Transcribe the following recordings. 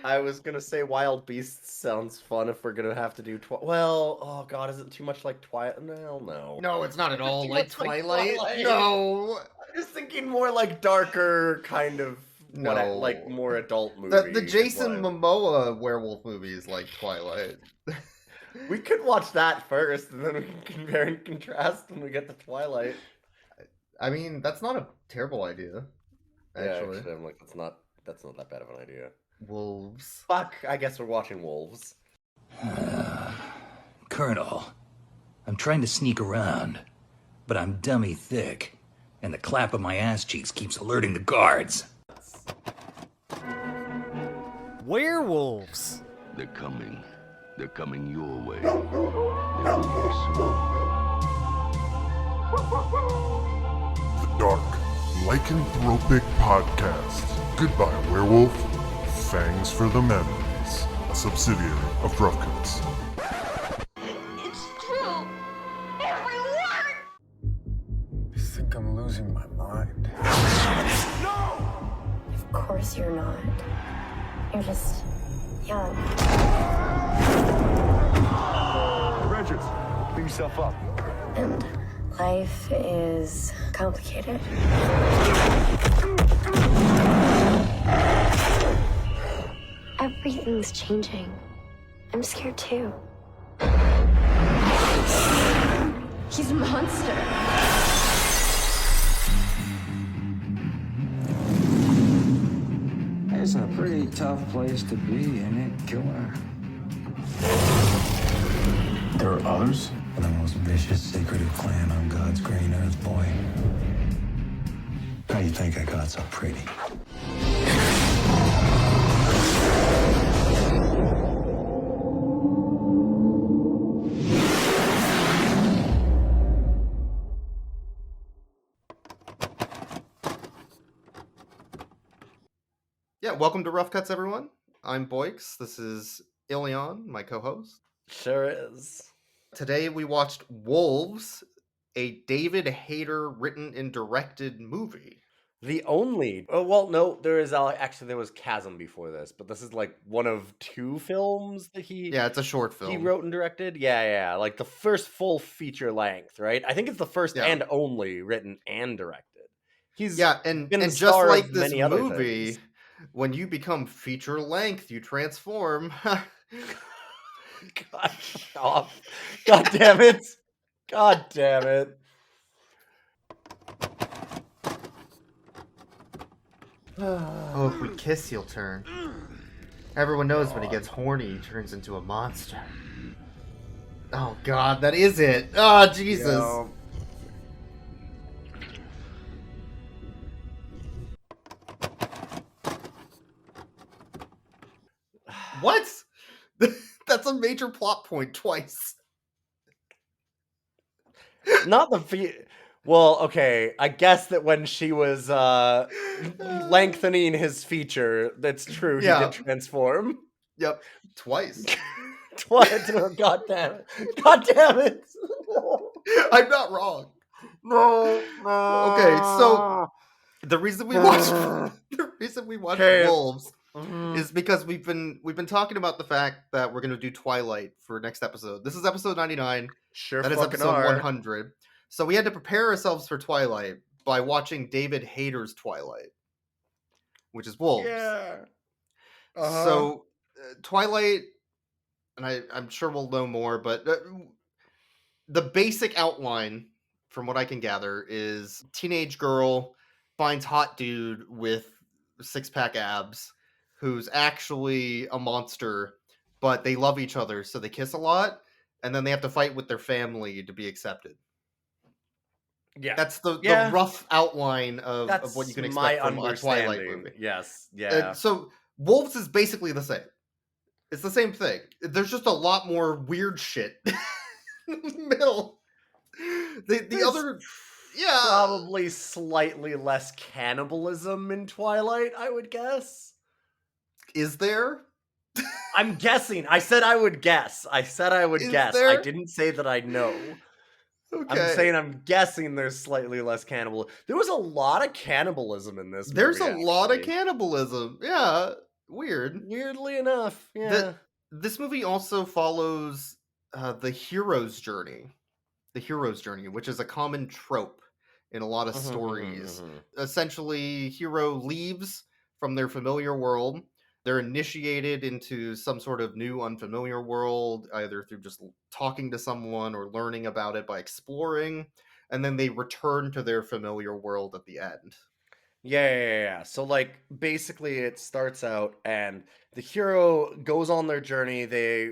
I was gonna say Wild Beasts sounds fun if we're gonna have to do well, oh god, is it too much like Twilight? No. No, it's not at all Too like much like Twilight. Twilight. No. I'm just thinking more like darker kind of like No. more adult movie. The Jason Momoa werewolf movie is like Twilight. We could watch that first, and then we can compare and contrast when we get to Twilight. I mean, that's not a terrible idea. Actually, I'm like, that's not that bad of an idea. Wolves. Fuck, I guess we're watching Wolves. Colonel, I'm trying to sneak around, but I'm dummy thick, and the clap of my ass cheeks keeps alerting the guards. Werewolves! They're coming. They're coming your way. They're moving soon. The Dark Lycanthropic Podcast. Goodbye, werewolf. Fangs for the memories. A subsidiary of Rough Cuts. It's true. Every word. I think I'm losing my mind. Of course you're not. You're just young. Regis, pick yourself up. And life is complicated. Everything's changing. I'm scared too. He's a monster. It's a pretty tough place to be, ain't it, killer? There are others? The most vicious, secretive clan on God's green earth, boy. How you think I got so pretty? Yeah, welcome to Rough Cuts, everyone. I'm Boix. This is Ilion, my co-host. Sure is. Today we watched Wolves, a David Hayter written and directed movie. The only. Oh, well, no, there was Chasm before this, but this is like one of two films that he. Yeah, it's a short film. He wrote and directed. Yeah, like the first full feature length, right? I think it's the first and only written and directed. He's and been the just star like of this many other movie, things. when you become feature length, you transform. God, stop. God damn it. God damn it. Oh, if we kiss, he'll turn. Everyone knows when he gets horny, he turns into a monster. Oh god, that is it. Oh, Jesus. Yo. What? That's a major plot point twice. Not the well, okay. I guess that when she was lengthening his feature, that's true. He did transform. Yep, twice. Twice. Oh, god damn it! God damn it! I'm not wrong. No. Okay, so the reason we watched Wolves is because we've been talking about the fact that we're going to do Twilight for next episode. This is episode 99. Sure, that is episode 100. So we had to prepare ourselves for Twilight by watching David Hayter's Twilight, which is Wolves. Yeah. So Twilight, and I'm sure we'll know more, but the basic outline, from what I can gather, is teenage girl finds hot dude with six-pack abs who's actually a monster, but they love each other, so they kiss a lot, and then they have to fight with their family to be accepted. Yeah, that's the rough outline of what you can expect from a Twilight movie. Yes, yeah. So Wolves is basically the same. It's the same thing. There's just a lot more weird shit in the middle. The other, probably slightly less cannibalism in Twilight, I would guess. Is there? I'm guessing. I said I would guess. I didn't say that I know. Okay. I'm saying I'm guessing there's slightly less cannibalism. There was a lot of cannibalism in this movie. There's a lot of cannibalism. Yeah. Weird. Weirdly enough, yeah. This movie also follows the hero's journey. The hero's journey, which is a common trope in a lot of stories. Essentially, hero leaves from their familiar world. They're initiated into some sort of new unfamiliar world, either through just talking to someone or learning about it by exploring, and then they return to their familiar world at the end. Yeah. So like basically it starts out and the hero goes on their journey. They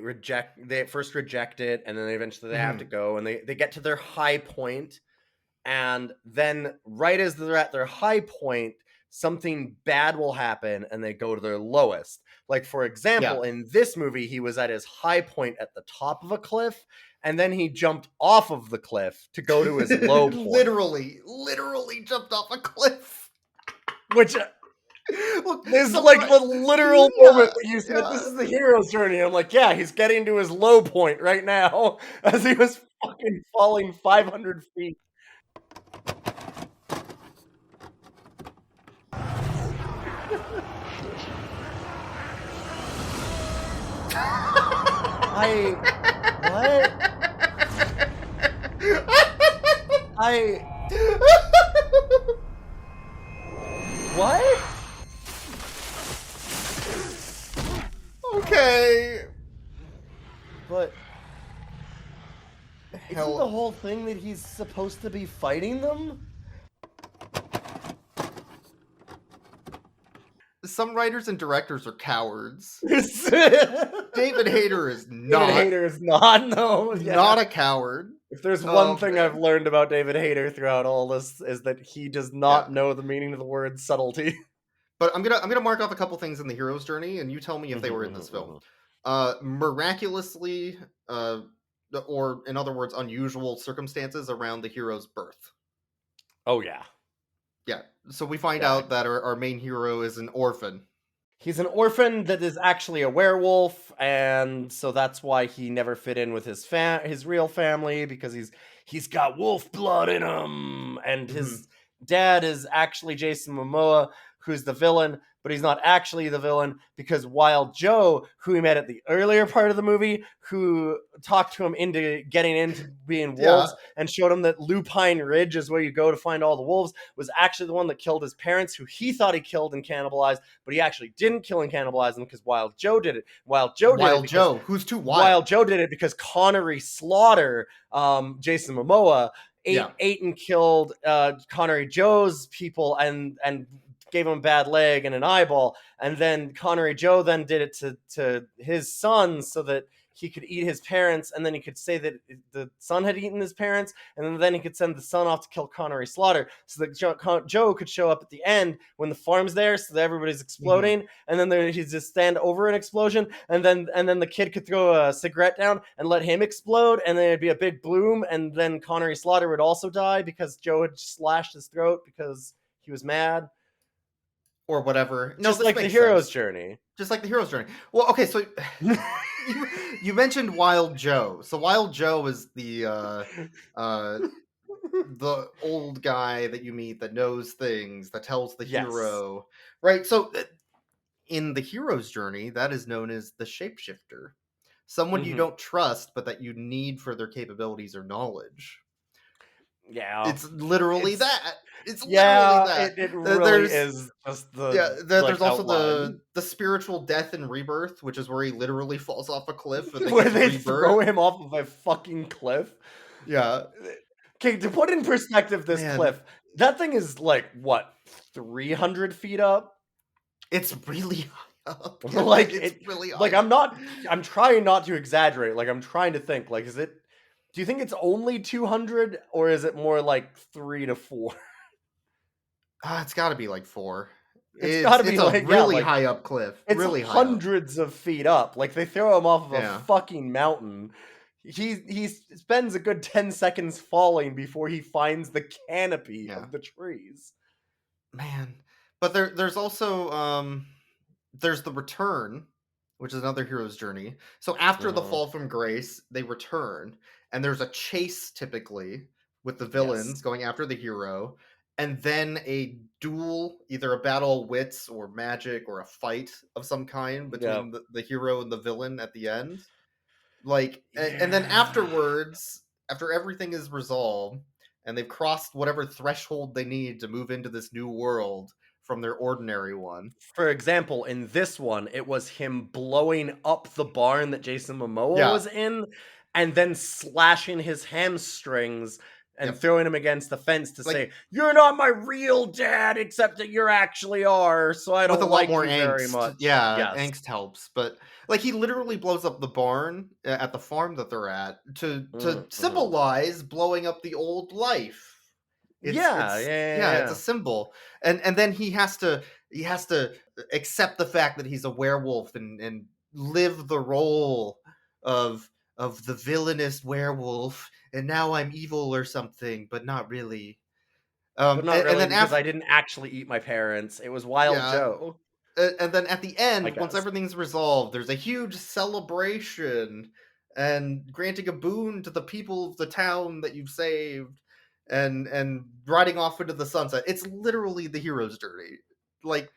at first reject it, and then eventually they have to go, and they get to their high point, and then right as they're at their high point, something bad will happen and they go to their lowest. Like for example, in this movie, he was at his high point at the top of a cliff, and then he jumped off of the cliff to go to his low point. Literally jumped off a cliff. Which this is like the literal moment that you said, this is the hero's journey. I'm like, yeah, he's getting to his low point right now as he was fucking falling 500 feet. What? Okay. But isn't the whole thing that he's supposed to be fighting them? Some writers and directors are cowards. David Hayter is not. David Hayter is not, no. Not a coward. If there's one thing I've learned about David Hayter throughout all this, is that he does not know the meaning of the word subtlety. But I'm gonna mark off a couple things in the hero's journey, and you tell me if they were in this film. Miraculously, or in other words, unusual circumstances around the hero's birth. Oh yeah. Yeah. So we find out that our main hero is an orphan. He's an orphan that is actually a werewolf, and so that's why he never fit in with his real family, because he's got wolf blood in him, and his dad is actually Jason Momoa, who's the villain, but he's not actually the villain, because Wild Joe, who we met at the earlier part of the movie, who talked to him into getting into being wolves and showed him that Lupine Ridge is where you go to find all the wolves, was actually the one that killed his parents, who he thought he killed and cannibalized, but he actually didn't kill and cannibalize them because Wild Joe did it. Wild Joe, who's too wild. Wild Joe did it because Connery Slaughter, Jason Momoa, ate and killed Connery Joe's people and gave him a bad leg and an eyeball, and then Connery Joe then did it to his son so that he could eat his parents, and then he could say that the son had eaten his parents, and then he could send the son off to kill Connery Slaughter, so that Joe could show up at the end when the farm's there, so that everybody's exploding, and then he'd just stand over an explosion, and then the kid could throw a cigarette down and let him explode, and then it'd be a big bloom, and then Connery Slaughter would also die because Joe had slashed his throat because he was mad. Or whatever. Just like the hero's journey. Just like the hero's journey. Well, okay, so you mentioned Wild Joe. So Wild Joe is the old guy that you meet that knows things, that tells the hero. Right? So in the hero's journey, that is known as the shapeshifter. Someone you don't trust, but that you need for their capabilities or knowledge. Yeah. It's literally that. It's literally that. It really is just the there's also the spiritual death and rebirth, which is where he literally falls off a cliff and where they throw him off of a fucking cliff. Yeah. Okay, to put in perspective this cliff, that thing is like what, 300 feet up? It's really high up. Yeah, like it's really high. Like I'm trying not to exaggerate. Like I'm trying to think. Like, do you think it's only 200, or is it more like 3 to 4? It's got to be like 4. It's got to be a really high up cliff. It's really hundreds of feet up. Like they throw him off of a fucking mountain. He spends a good 10 seconds falling before he finds the canopy of the trees. Man, but there's also there's the return, which is another hero's journey. So after the fall from grace, they return, and there's a chase typically with the villains going after the hero. and then a duel, either a battle of wits or magic or a fight of some kind between the hero and the villain at the end. Like, and then afterwards, after everything is resolved and they've crossed whatever threshold they need to move into this new world from their ordinary one. For example, in this one, it was him blowing up the barn that Jason Momoa was in, and then slashing his hamstrings and throwing him against the fence to say, "You're not my real dad, except that you actually are. So I don't like you very much." Yeah, angst helps, but like he literally blows up the barn at the farm that they're at to symbolize blowing up the old life. It's a symbol, and then he has to accept the fact that he's a werewolf and live the role of the villainous werewolf, and now I'm evil or something, but not really. But not really, because I didn't actually eat my parents. It was Wild Joe. And then at the end, once everything's resolved, there's a huge celebration and granting a boon to the people of the town that you've saved, and riding off into the sunset. It's literally the hero's journey, like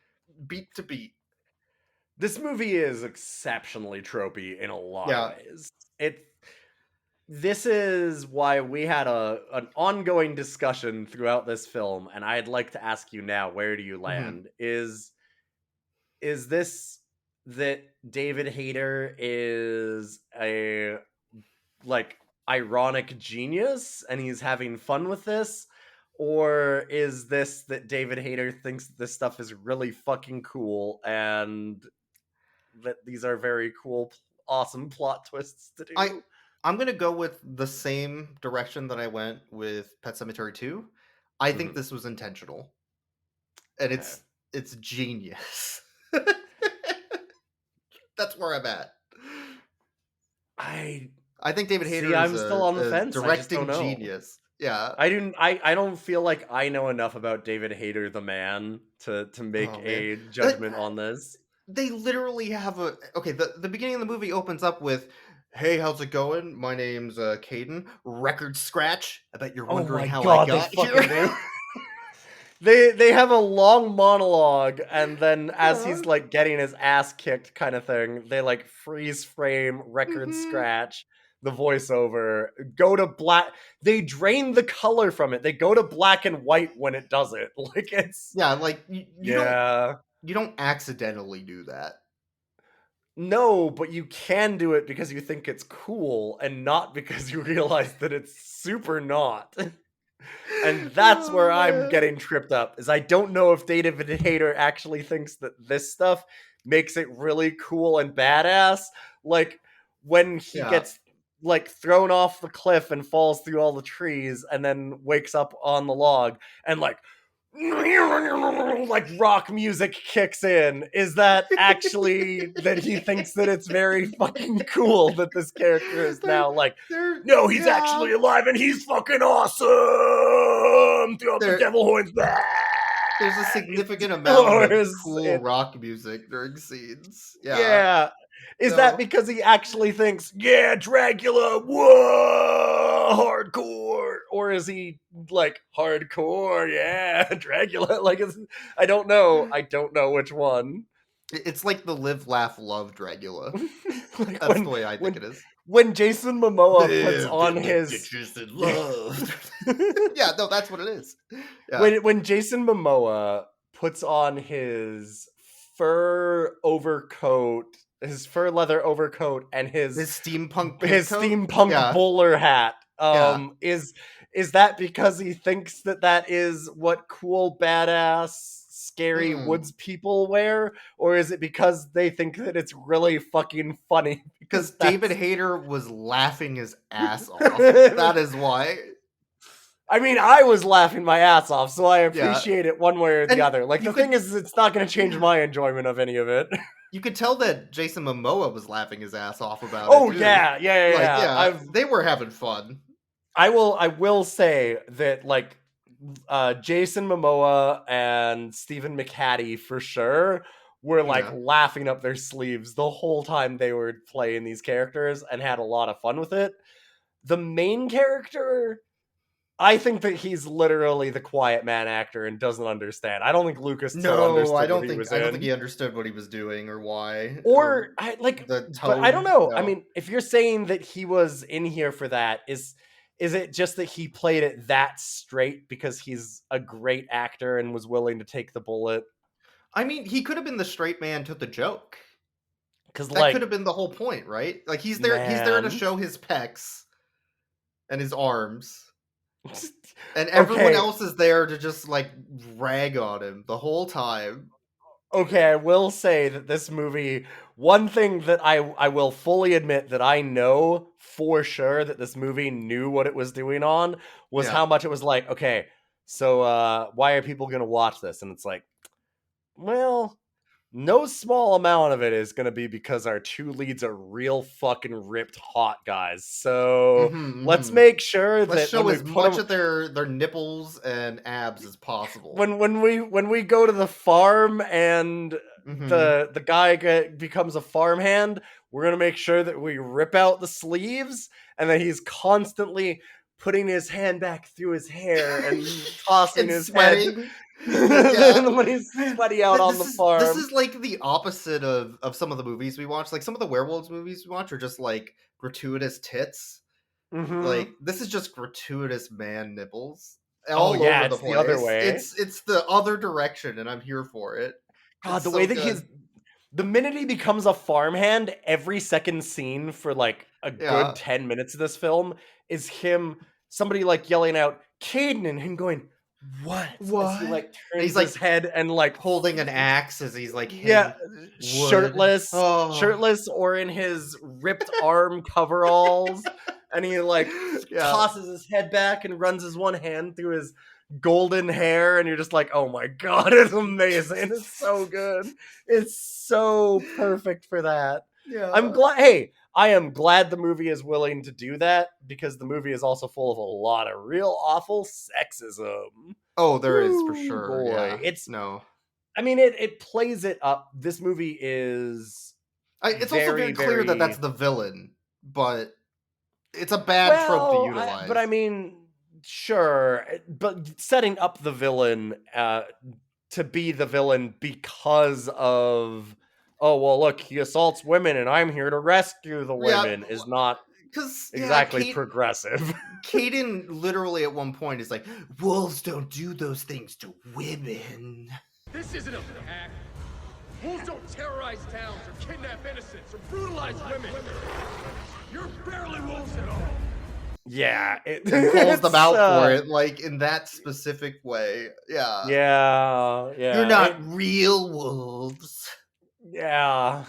beat to beat. This movie is exceptionally tropey in a lot of ways. This is why we had an ongoing discussion throughout this film, and I'd like to ask you now, where do you land? Is this that David Hayter is a ironic genius and he's having fun with this? Or is this that David Hayter thinks this stuff is really fucking cool and that these are very cool, awesome plot twists to do? I'm going to go with the same direction that I went with Pet Sematary 2. I think this was intentional. And it's genius. That's where I'm at. I think David Hayter I'm still on the fence. Directing genius. Yeah. I don't feel like I know enough about David Hayter the man to make a judgment on this. They literally have the beginning of the movie opens up with, "Hey, how's it going? My name's Caden. Record scratch. I bet you're wondering how I got here." They have a long monologue, and then as he's like getting his ass kicked kind of thing, they like freeze frame, record scratch, the voiceover, go to black. They drain the color from it. They go to black and white when it does it. Like it's you don't accidentally do that. No, but you can do it because you think it's cool and not because you realize that it's super not. And that's where I'm getting tripped up, is I don't know if David Hayter actually thinks that this stuff makes it really cool and badass. Like when he gets like thrown off the cliff and falls through all the trees and then wakes up on the log and like rock music kicks in. Is that actually that he thinks that it's very fucking cool that this character is now like, no, he's actually alive and he's fucking awesome. Throw up the devil horns back. There's a significant amount of cool rock music during scenes. Yeah. Is that because he actually thinks, yeah, Dracula, whoa, hardcore? Or is he like, hardcore, yeah, Dracula? Like, I don't know. I don't know which one. It's like the live, laugh, love Dracula. That's the way I think it is. When Jason Momoa puts on his... love. Yeah, no, that's what it is. Yeah. When Jason Momoa puts on his fur overcoat, his fur leather overcoat, and his steampunk bowler hat, is that because he thinks that is what cool, badass, scary woods people wear, or is it because they think that it's really fucking funny? Because David Hayter was laughing his ass off. That is why. I mean, I was laughing my ass off, so I appreciate it one way or the other. Like, the thing is, it's not going to change my enjoyment of any of it. You could tell that Jason Momoa was laughing his ass off about it. Oh, yeah. They were having fun. I will say that, like, Jason Momoa and Stephen McHattie, for sure, were, like, laughing up their sleeves the whole time they were playing these characters and had a lot of fun with it. The main character... I think that he's literally the quiet man actor and doesn't understand. I don't think Lucas Till understood what he was in. I don't think he understood what he was doing or why. Or I like, the but I don't tone, know. no. I mean, if you're saying that he was in here for that, is it just that he played it that straight because he's a great actor and was willing to take the bullet? I mean, he could have been the straight man to the joke. Because That could have been the whole point, right? Like he's there to man. show his pecs and his arms. And everyone else is there to just like rag on him the whole time. Okay, I will say that this movie, one thing that I will fully admit that I know for sure that this movie knew what it was doing on was how much it was like, okay, so why are people gonna watch this? And it's like, well, no small amount of it is going to be because our two leads are real fucking ripped hot guys. So let's make sure let's that show as much of their nipples and abs as possible. When we go to the farm and the guy becomes a farmhand, we're gonna make sure that we rip out the sleeves and that he's constantly putting his hand back through his hair and tossing and his sweating. head. When he's sweaty out on the farm. This is like the opposite of some of the movies we watch. Like some of the werewolves movies we watch are just like gratuitous tits. Like this is just gratuitous man nipples all over the place. The other way. It's the other direction, and I'm here for it. God, the way that the minute he becomes a farmhand, every second scene for like a good 10 minutes of this film is somebody like yelling out Caden and him going, what? As he like turns his head and like holding an axe as he's like shirtless or in his ripped arm coveralls, and he like tosses his head back and runs his one hand through his golden hair, and you're just like, oh my god, it's amazing. It's so good. It's so perfect for that. I am glad the movie is willing to do that, because the movie is also full of a lot of real awful sexism. Oh, there is for sure. Boy. Yeah. I mean, it plays it up. This movie is it's also very clear that that's the villain, but it's a bad trope to utilize. But I mean, sure, but setting up the villain to be the villain because of, oh, well, look, he assaults women and I'm here to rescue the women is not exactly progressive. Caden literally at one point is like, wolves don't do those things to women. This isn't a pack. Wolves don't terrorize towns or kidnap innocents or brutalize women. You're barely wolves at all. Yeah, it calls them out for it, like in that specific way. Yeah. You're not real wolves. Yeah.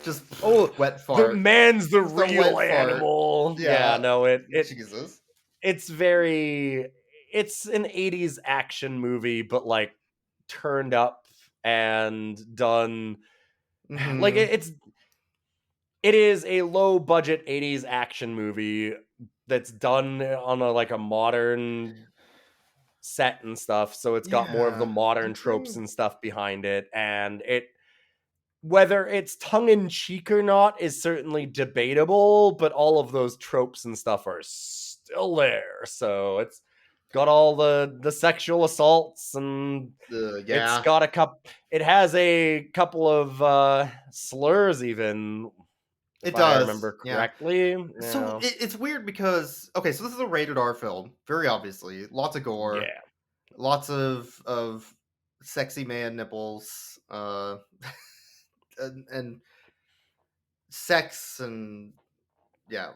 Just wet fart. The man's the real animal. Yeah, no, Jesus. It's an 80s action movie, but like turned up and done like it is a low budget 80s action movie that's done on a modern set and stuff, so it's got more of the modern tropes and stuff behind it, and whether it's tongue-in-cheek or not is certainly debatable, but all of those tropes and stuff are still there. So it's got all the sexual assaults, and it's got it has a couple of slurs even. It does. I remember correctly. Yeah. So it's weird because, so this is a rated R film, very obviously. Lots of gore. Yeah. Lots of sexy man nipples. And sex and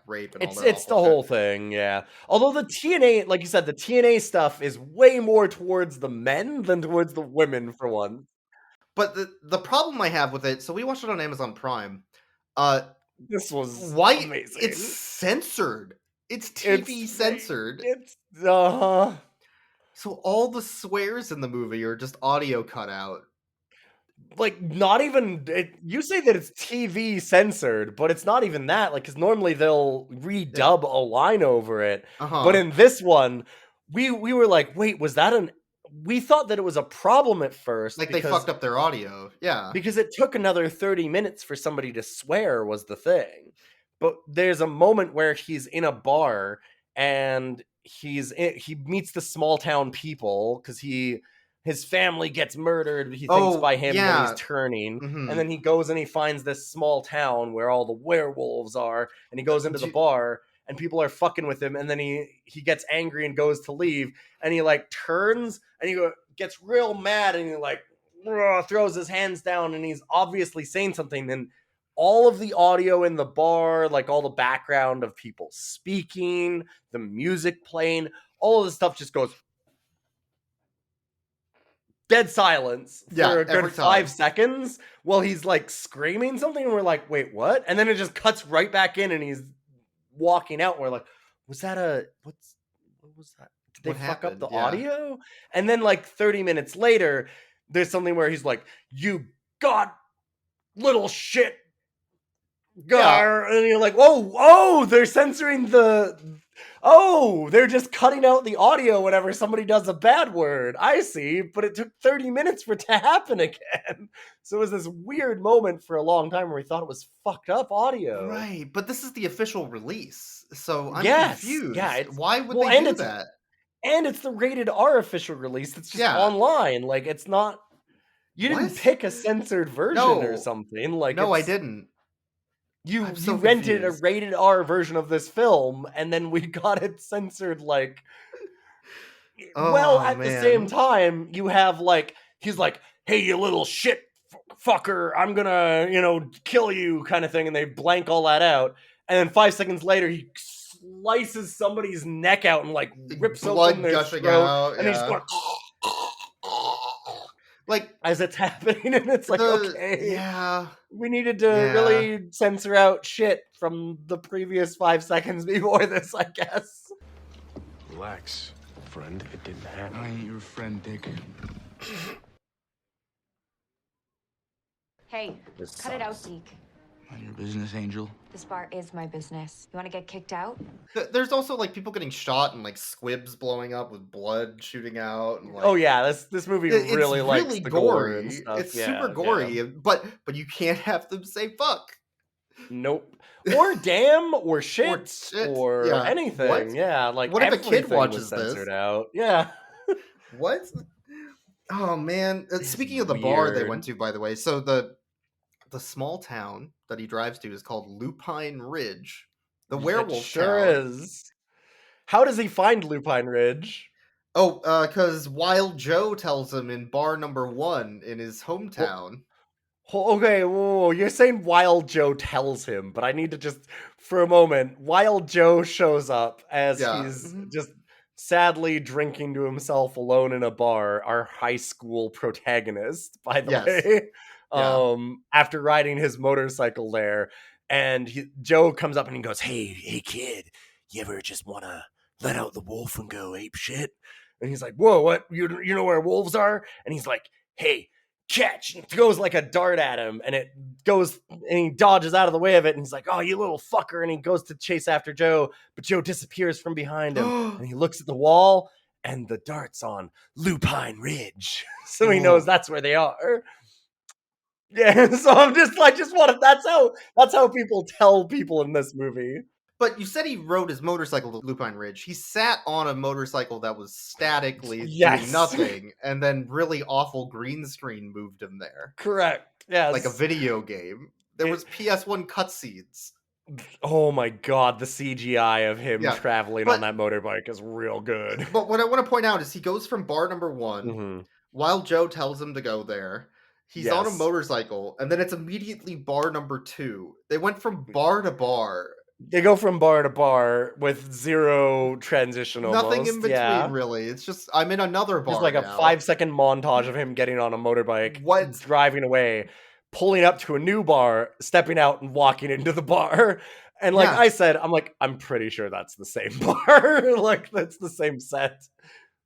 rape and all that. It's the whole thing, yeah. Although the TNA, like you said, the TNA stuff is way more towards the men than towards the women for one. But the problem I have with it, so we watched it on Amazon Prime. This was amazing. It's censored. It's TV censored. It's So all the swears in the movie are just audio cut out. Like, not even you say that it's TV censored, but it's not even that. Like, because normally they'll redub a line over it, but in this one, we were like, wait, was that we thought that it was a problem at first, like they fucked up their audio, because it took another 30 minutes for somebody to swear was the thing. But there's a moment where he's in a bar and he meets the small town people because his family gets murdered, he thinks, by him when he's turning. And then he goes and he finds this small town where all the werewolves are, and he goes into the bar and people are fucking with him, and then he gets angry and goes to leave, and he like turns and he gets real mad and he like throws his hands down, and he's obviously saying something. And all of the audio in the bar, like all the background of people speaking, the music playing, all of the stuff just goes dead silence for a good 5 seconds while he's like screaming something, and we're like, wait, what? And then it just cuts right back in and he's walking out, and we're like, what was that? Did they fuck up the audio? And then like 30 minutes later, there's something where he's like, you god little shit. And you're like, whoa, they're censoring they're just cutting out the audio whenever somebody does a bad word. I see, but it took 30 minutes for it to happen again. So it was this weird moment for a long time where we thought it was fucked up audio. Right, but this is the official release, so I'm confused. Yeah, why would they do that? And it's the rated R official release. It's just online. Like, it's not... You didn't pick a censored version or something. Like, no, I didn't. You rented a rated R version of this film, and then we got it censored, like... at the same time, you have, like... He's like, hey, you little shit fucker, I'm gonna, kill you, kind of thing, and they blank all that out. And then 5 seconds later, he slices somebody's neck out and, like, rips open their throat. Out, and he's going... Like, as it's happening, and it's like, okay, we needed to really censor out shit from the previous 5 seconds before this, I guess. Relax, friend. It didn't happen. I ain't your friend, Dick. Hey, cut it out, Zeke. Mind your business, Angel. This bar is my business. You want to get kicked out? There's also like people getting shot and like squibs blowing up with blood shooting out. And, like, this movie really likes the gore and stuff. It's super gory, but you can't have them say fuck. Nope. Or damn, or shit, or anything. What? Yeah, like what if a kid watches this? Out. Yeah. What? Oh man! Speaking of the bar they went to, by the way, so the small town that he drives to is called Lupine Ridge. The werewolf town. Is. How does he find Lupine Ridge? Because Wild Joe tells him in bar number 1 in his hometown. Okay, whoa, you're saying Wild Joe tells him, but I need to just, for a moment, Wild Joe shows up as he's just sadly drinking to himself alone in a bar, our high school protagonist, by the way. After riding his motorcycle there, and Joe comes up and he goes, hey kid, you ever just want to let out the wolf and go ape shit? And he's like, whoa, what? You know where wolves are? And he's like, hey, catch, and throws like a dart at him, and it goes, and he dodges out of the way of it, and he's like, oh, you little fucker, and he goes to chase after Joe, but Joe disappears from behind him, and he looks at the wall, and the dart's on Lupine Ridge, so he knows that's where they are. Yeah, so I'm just like, that's how people tell people in this movie. But you said he rode his motorcycle to Lupine Ridge. He sat on a motorcycle that was statically doing nothing, and then really awful green screen moved him there. Correct. Yes. Like a video game. There was PS1 cutscenes. Oh my god, the CGI of him traveling on that motorbike is real good. But what I want to point out is he goes from bar number 1, while Joe tells him to go there. He's on a motorcycle, and then it's immediately bar number 2. They went from bar to bar. They go from bar to bar with zero transition almost. Nothing in between, really. It's just, I'm in another bar. It's like now. a 5-second montage of him getting on a motorbike, driving away, pulling up to a new bar, stepping out, and walking into the bar. And like I said, I'm pretty sure that's the same bar. Like, that's the same set.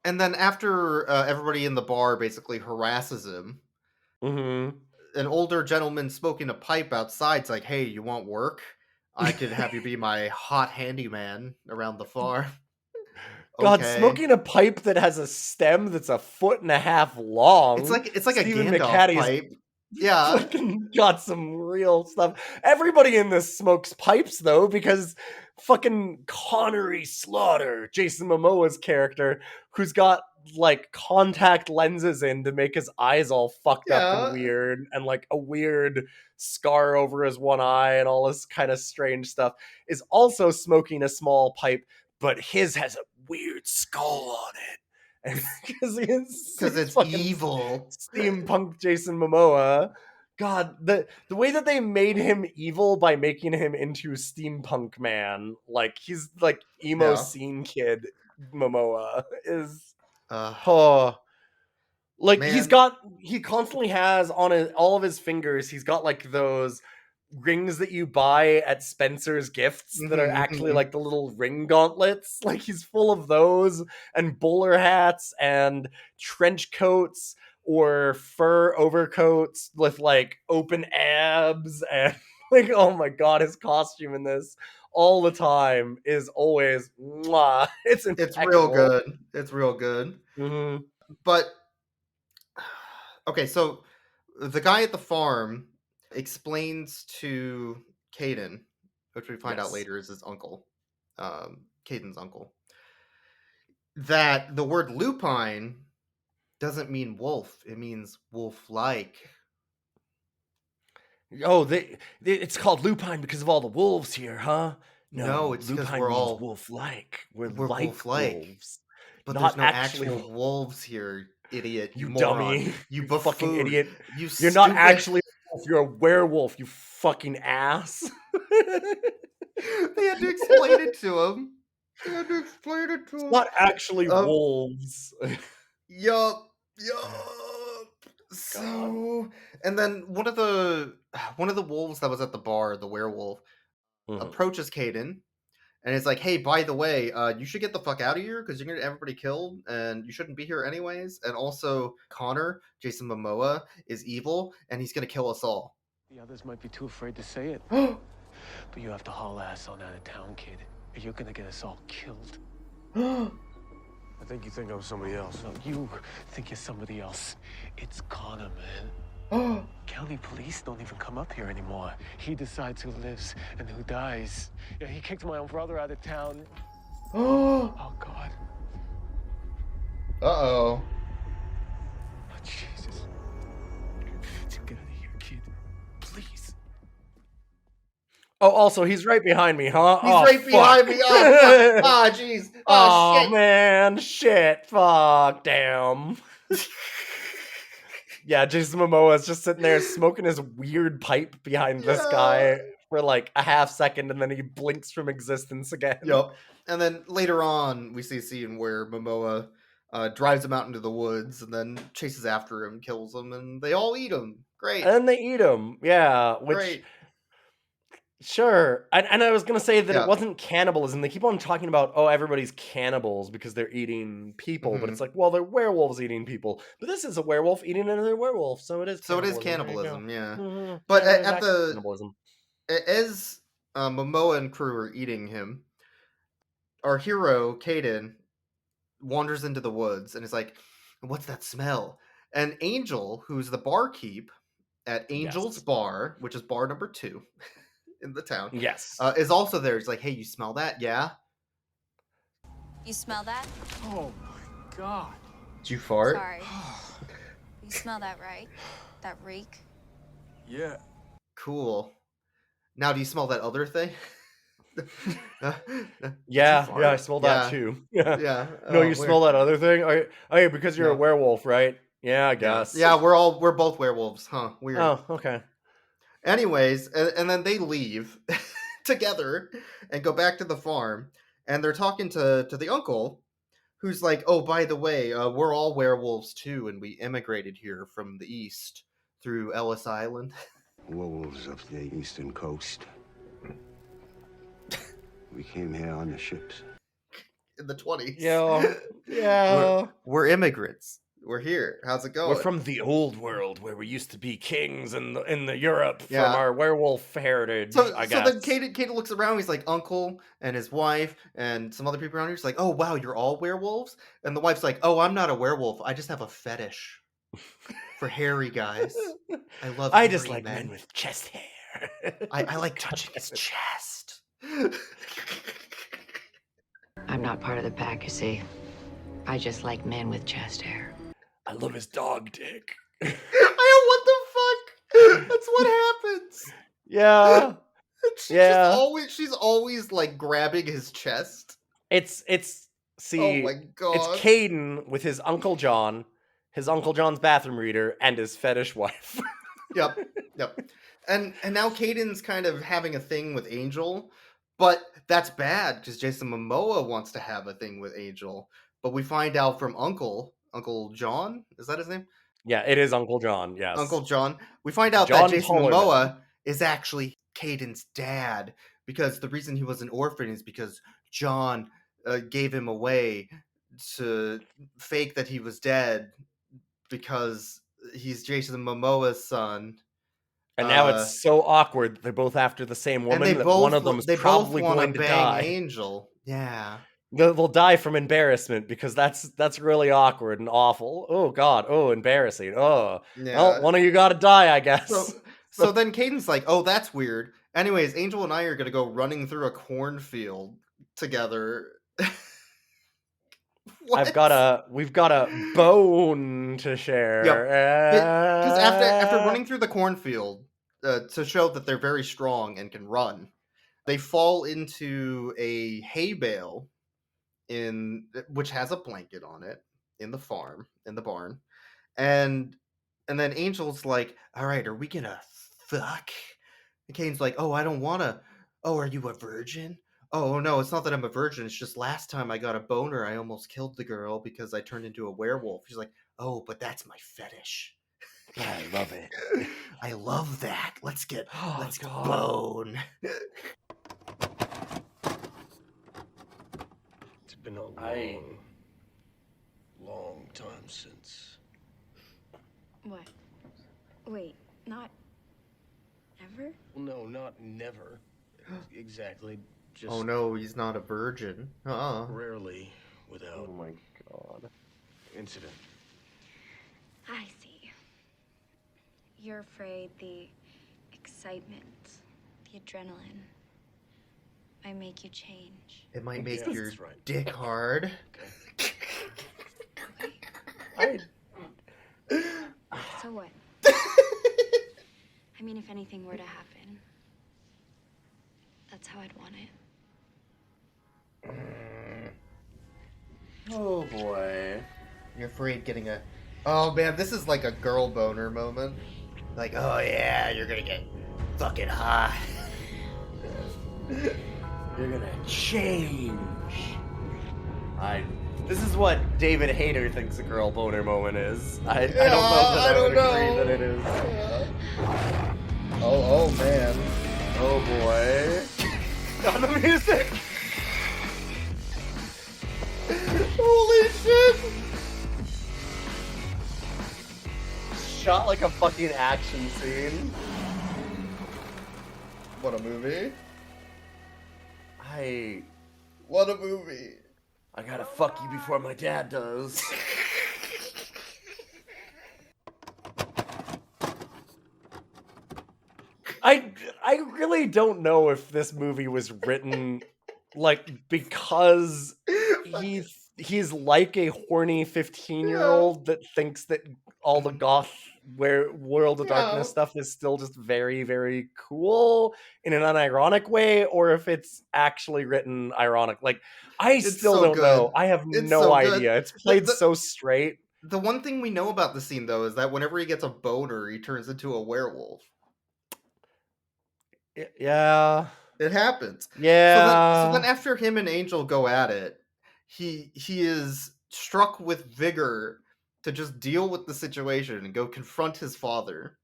And then after everybody in the bar basically harasses him, an older gentleman smoking a pipe outside's like, hey, you want work? I could have you be my hot handyman around the farm. God, smoking a pipe that has a stem that's 1.5 feet long. It's like a Gandalf pipe. Yeah. Fucking got some real stuff. Everybody in this smokes pipes though, because fucking Connery Slaughter, Jason Momoa's character, who's got like contact lenses in to make his eyes all fucked up and weird, and like a weird scar over his one eye and all this kind of strange stuff, is also smoking a small pipe, but his has a weird skull on it. Because it's evil. Steampunk Jason Momoa. God, the way that they made him evil by making him into steampunk man, like he's like emo scene kid Momoa is like Man. he constantly has on all of his fingers, he's got like those rings that you buy at Spencer's Gifts that are actually like the little ring gauntlets. Like he's full of those, and bowler hats and trench coats or fur overcoats with like open abs, and like, oh my god, his costume in this all the time is always mwah. It's real good. It's real good. But okay, so the guy at the farm explains to Caden, which we find out later is his uncle, Caden's uncle, that the word lupine doesn't mean wolf. It means wolf-like. Oh, it's called lupine because of all the wolves here, huh? No, it's because lupine we're means all wolf-like. We're like wolf-like. wolves. But not there's no actually actual wolves here, idiot. You moron. dummy. You You fucking buffoon. idiot. You You're not stupid- actually a wolf. You're a werewolf, you fucking ass. They had to explain it to him. It's not actually wolves. Yup. So, and then one of the wolves that was at the bar, the werewolf, approaches Caden, and is like, "Hey, by the way, you should get the fuck out of here because you're gonna get everybody killed, and you shouldn't be here anyways. And also, Connor, Jason Momoa, is evil, and he's gonna kill us all." The others might be too afraid to say it. But you have to haul ass on out of town, kid. Or you're gonna get us all killed. I think you think I'm somebody else. No, you think you're somebody else. It's Connor, man. County police don't even come up here anymore. He decides who lives and who dies. Yeah, he kicked my own brother out of town. Oh, God. Uh-oh. Oh, Jesus. Get out of here, kid. Please. Oh, also, he's right behind me, huh? He's right behind me. Oh, jeez. Oh, shit. man. Shit. Fuck. Damn. Yeah, Jason Momoa is just sitting there smoking his weird pipe behind this guy for like a half second, and then he blinks from existence again. Yup. And then later on, we see a scene where Momoa drives him out into the woods and then chases after him, kills him, and they all eat him. Great. And then they eat him. Yeah. Which, Great. Sure. And I was going to say that it wasn't cannibalism. They keep on talking about, oh, everybody's cannibals because they're eating people. But it's like, well, they're werewolves eating people. But this is a werewolf eating another werewolf. So it is cannibalism, yeah. Mm-hmm. But at the... Cannibalism. As Momoa and crew are eating him, our hero, Caden, wanders into the woods and is like, what's that smell? And Angel, who's the barkeep at Angel's Bar, which is bar number 2 in the town, is also there. He's like, hey, you smell that? Yeah? You smell that? Oh my god. Did you fart? Sorry. You smell that, right? That reek? Yeah. Cool. Now, do you smell that other thing? Yeah, I smell that too. Yeah. No, you smell that other thing? Oh, because you're a werewolf, right? Yeah, I guess. Yeah, we're both werewolves, huh? Weird. Oh, okay. Anyways, and then they leave together and go back to the farm, and they're talking to the uncle, who's like, oh, by the way, we're all werewolves too, and we immigrated here from the east through Ellis Island. Werewolves of the eastern coast. We came here on the ships. In the 20s. Yeah. We're immigrants. We're here. How's it going? We're from the old world where we used to be kings in the Europe from our werewolf heritage, I guess. So then Caden looks around. He's like, uncle and his wife and some other people around here. He's like, oh, wow, you're all werewolves? And the wife's like, oh, I'm not a werewolf. I just have a fetish for hairy guys. I love. I just like men with chest hair. I like touching his chest. I'm not part of the pack, you see. I just like men with chest hair. I love his dog dick. What the fuck? That's what happens. Yeah. She's always like grabbing his chest. It's oh my god. It's Caden with his Uncle John's bathroom reader, and his fetish wife. Yep. And now Caden's kind of having a thing with Angel, but that's bad because Jason Momoa wants to have a thing with Angel. But we find out from Uncle John, is that his name? Yeah, it is Uncle John, yes. Uncle John. We find out that Jason Momoa is actually Caden's dad, because the reason he was an orphan is because John gave him away to fake that he was dead because he's Jason Momoa's son. And now it's so awkward. They're both after the same woman that one of them is probably going to die. Angel. Yeah. They'll die from embarrassment because that's really awkward and awful. Oh god. Oh, embarrassing. Oh. Yeah. Well, one of you got to die, I guess. So then Caden's like, "Oh, that's weird." Anyways, Angel and I are going to go running through a cornfield together. We've got a bone to share. Because after running through the cornfield to show that they're very strong and can run, they fall into a hay bale which has a blanket on it in the barn, and then Angel's like, "All right, are we gonna fuck?" And Caden's like, "Oh, I don't wanna. Oh, are you a virgin?" Oh, no, it's not that I'm a virgin. It's just last time I got a boner, I almost killed the girl because I turned into a werewolf. She's like, "Oh, but that's my fetish." I love it. I love that. Let's bone. It's been a long time since. What? Wait, not ever? Well, no, not never. Exactly. Just oh no, he's not a virgin. Rarely without. Oh my god. Incident. I see. You're afraid the excitement, the adrenaline might make you change. It might make your dick hard. Okay. So what? I mean, if anything were to happen, that's how I'd want it. Oh boy. You're afraid getting a... Oh man, this is like a girl boner moment. Like, oh yeah, you're gonna get fucking hot. You're gonna change. This is what David Hayter thinks a girl boner moment is. I don't know that I would agree that it is. Oh man. Oh boy. On the music. Holy shit. Shot like a fucking action scene. What a movie. What a movie. I gotta fuck you before my dad does. I really don't know if this movie was written like because he's like a horny 15-year-old that thinks that all the goth World of Darkness stuff is still just very, very cool in an unironic way, or if it's actually written ironic. Like, I still don't know. I have no idea. It's played so straight. The one thing we know about the scene, though, is that whenever he gets a boner, he turns into a werewolf. Yeah. It happens. Yeah. So then after him and Angel go at it, he is struck with vigor to just deal with the situation and go confront his father.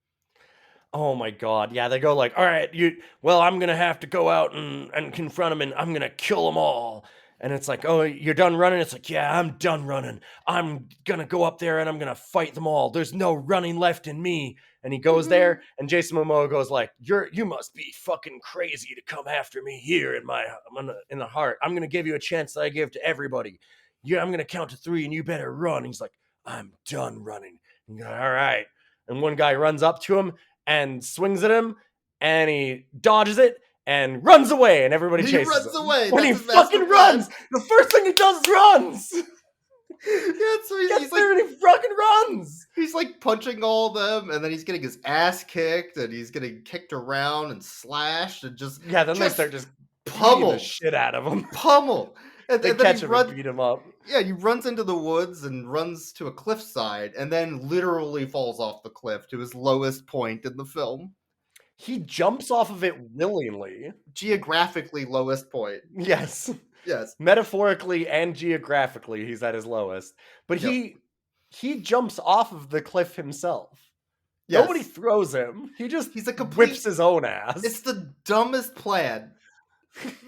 Oh my god. Yeah, they go like, all right, I'm going to have to go out and confront him and I'm going to kill them all. And it's like, oh, you're done running? It's like, yeah, I'm done running. I'm going to go up there and I'm going to fight them all. There's no running left in me. And he goes there and Jason Momoa goes like, you must be fucking crazy to come after me here in the heart. I'm going to give you a chance that I give to everybody. Yeah, I'm going to count to 3 and you better run. He's like, I'm done running. And you go, all right. and one guy runs up to him and swings at him, and he dodges it and runs away, and everybody chases him. Away. When That's he fucking runs, the first thing he does is runs. Yeah, so he's there and he fucking runs. He's like punching all of them, and then he's getting his ass kicked, and he's getting kicked around and slashed, and just then they start just pummel the shit out of him. Pummel. And they then catch him and beat him up. Yeah, he runs into the woods and runs to a cliffside, and then literally falls off the cliff to his lowest point in the film. He jumps off of it willingly. Geographically lowest point. Yes. Yes. Metaphorically and geographically, he's at his lowest. But he jumps off of the cliff himself. Yes. Nobody throws him. He's a complete whips his own ass. It's the dumbest plan.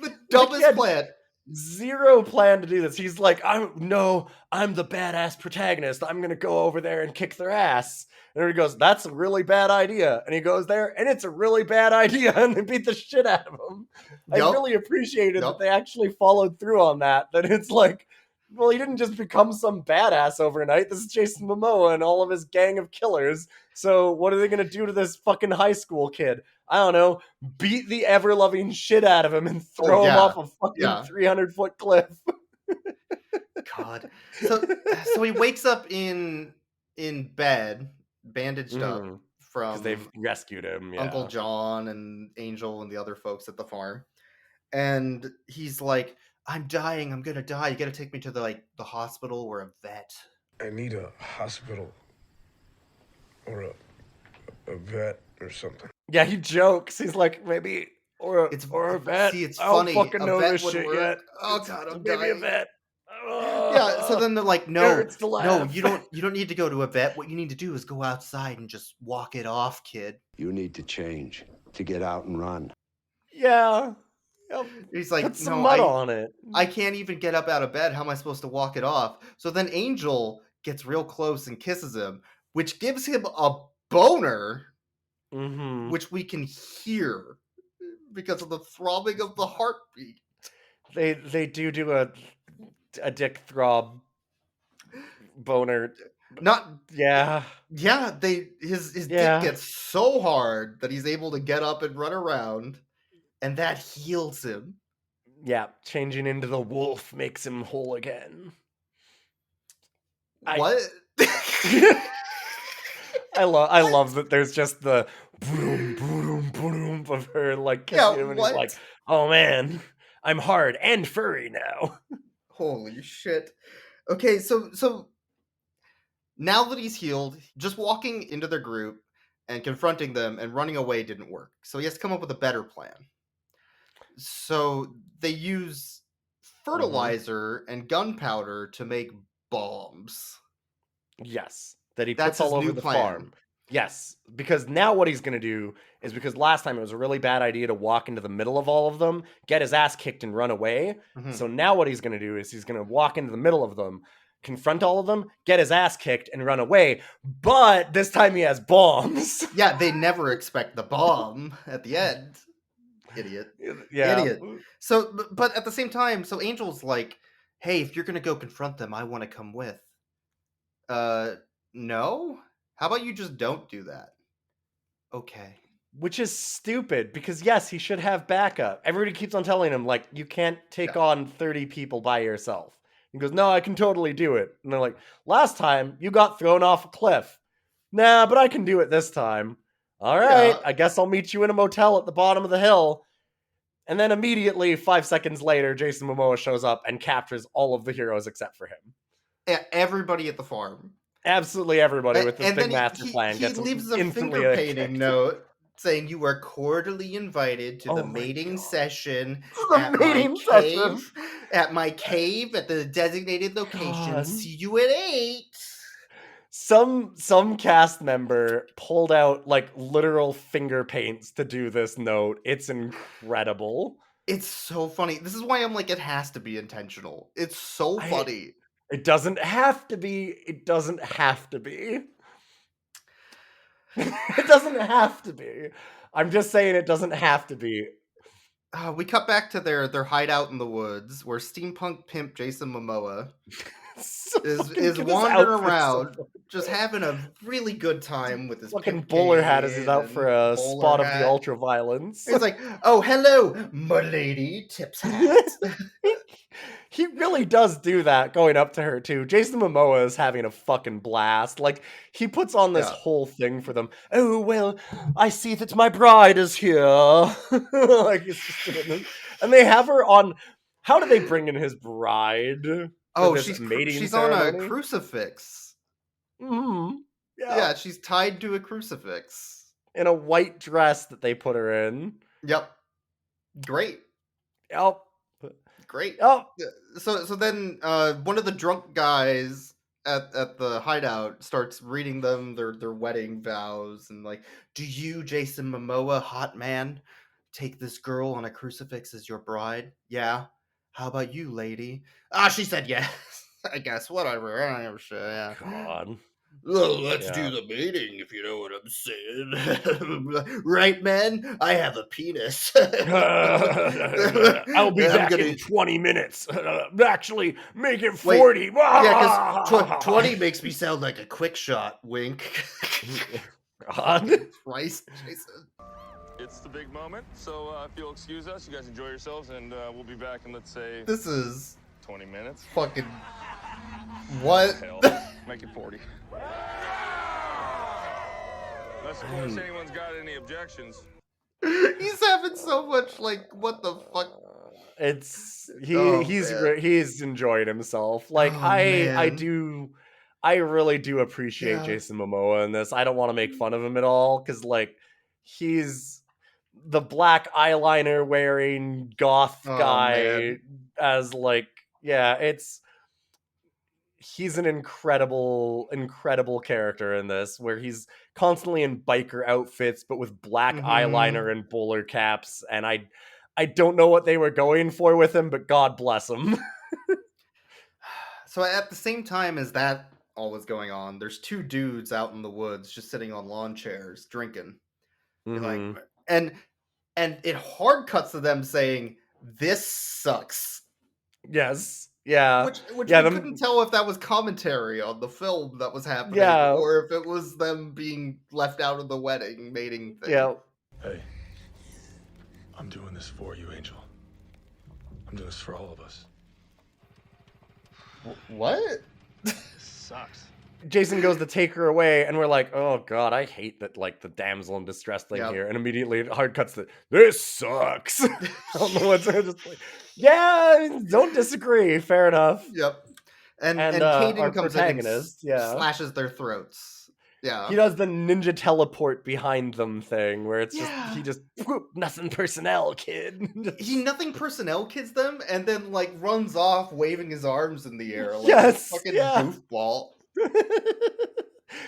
The dumbest plan. Zero plan to do this. He's like, I'm the badass protagonist. I'm gonna go over there and kick their ass. And he goes, that's a really bad idea. And he goes there, and it's a really bad idea, and they beat the shit out of him. I really appreciated that they actually followed through on that. That it's like, well, he didn't just become some badass overnight. This is Jason Momoa and all of his gang of killers. So what are they going to do to this fucking high school kid? I don't know. Beat the ever-loving shit out of him and throw him off a fucking 300-foot cliff. God. So he wakes up in bed, bandaged up from they've rescued him. Yeah. Uncle John and Angel and the other folks at the farm. And he's like, I'm dying. I'm going to die. You got to take me to the hospital or a vet. I need a hospital or a vet or something. Yeah, he jokes. He's like, maybe or a vet. See, it's I funny. don't fucking know this shit work. yet. Oh God, I'm maybe dying. a vet. Yeah, so then they're like, no, you don't need to go to a vet. What you need to do is go outside and just walk it off, kid. You need to change to get out and run. Yeah. He's like, put some mud on it. I can't even get up out of bed. How am I supposed to walk it off? So then Angel gets real close and kisses him, which gives him a boner, which we can hear because of the throbbing of the heartbeat. They do a dick throb boner. Yeah, his dick gets so hard that he's able to get up and run around, and that heals him. Yeah, changing into the wolf makes him whole again. What? I love that there's just the boom boom boom of her like kissing him, and he's like, oh man, I'm hard and furry now. Holy shit. Okay, so now that he's healed, just walking into their group and confronting them and running away didn't work. So he has to come up with a better plan. So they use fertilizer and gunpowder to make bombs. Yes, that he puts all over the farm. Yes, because now what he's going to do is, because last time it was a really bad idea to walk into the middle of all of them, get his ass kicked and run away. So now what he's going to do is he's going to walk into the middle of them, confront all of them, get his ass kicked and run away. But this time he has bombs. Yeah, they never expect the bomb at the end. Idiot. Yeah. Idiot. So, but at the same time, so Angel's like, hey, if you're going to go confront them, I want to come with. No? How about you just don't do that? Okay. Which is stupid, because yes, he should have backup. Everybody keeps on telling him, like, you can't take on 30 people by yourself. He goes, no, I can totally do it. And they're like, last time you got thrown off a cliff. Nah, but I can do it this time. All right, I guess I'll meet you in a motel at the bottom of the hill. And then immediately, 5 seconds later, Jason Momoa shows up and captures all of the heroes except for him. Everybody at the farm. Absolutely everybody with this big master plan. He leaves a finger painting note saying you are cordially invited to the mating session at my cave at the designated location. See you at 8. Some cast member pulled out like literal finger paints to do this note. It's incredible. It's so funny. This is why I'm like, it has to be intentional. It's so funny. It doesn't have to be. It doesn't have to be. It doesn't have to be. I'm just saying it doesn't have to be. We cut back to their hideout in the woods where steampunk pimp Jason Momoa is wandering around, just having a really good time with his fucking bowler hat as he's out for a spot of the ultraviolence. He's like, "Oh, hello, my lady, tips hat." He really does do that going up to her too. Jason Momoa is having a fucking blast. Like, he puts on this whole thing for them. Oh, well, I see that my bride is here. Like, he's just doing this. And they have her on. How do they bring in his bride? Oh, this mating she's ceremony? on a crucifix. Mm-hmm. Yeah, she's tied to a crucifix. In a white dress that they put her in. Yep. Great. Yep. Great. Yep. So then one of the drunk guys at the hideout starts reading them their wedding vows and like, "Do you, Jason Momoa, hot man, take this girl on a crucifix as your bride? Yeah. How about you, lady?" She said yes. I guess, whatever. I don't give a shit. Yeah. God. Well, let's do the mating, if you know what I'm saying. Right, man? I have a penis. I'll be back in 20 minutes. Actually, make it 40. Wait, yeah, because 20 makes me sound like a quick shot. Wink. God. Christ, Jason. It's the big moment, so if you'll excuse us, you guys enjoy yourselves, and we'll be back in, let's say... This is... 20 minutes. Fucking... What? Hell, make it 40. Unless, of course, anyone's got any objections. He's having so much, like, what the fuck? He's enjoying himself. Like, I really do appreciate Jason Momoa in this. I don't want to make fun of him at all, because, like, he's the black eyeliner wearing goth guy as, like, he's an incredible character in this, where he's constantly in biker outfits but with black eyeliner and bowler caps, and I don't know what they were going for with him, but God bless him. So at the same time as that all was going on, there's two dudes out in the woods just sitting on lawn chairs drinking. Like, and it hard cuts to them saying, "This sucks." Yes. Yeah. Which we couldn't tell if that was commentary on the film that was happening, or if it was them being left out of the wedding mating thing. Yeah. Hey, I'm doing this for you, Angel. I'm doing this for all of us. What? This sucks. Jason goes to take her away, and we're like, "Oh God, I hate that, like, the damsel in distress thing here." And immediately it hard cuts to, "This sucks." I don't know what's just like, yeah, don't disagree. Fair enough. Yep. And Caden comes in and yeah, slashes their throats. Yeah. He does the ninja teleport behind them thing, where it's just he just nothing personnel, kid. He nothing personnel kids them, and then like runs off waving his arms in the air like a fucking goofball.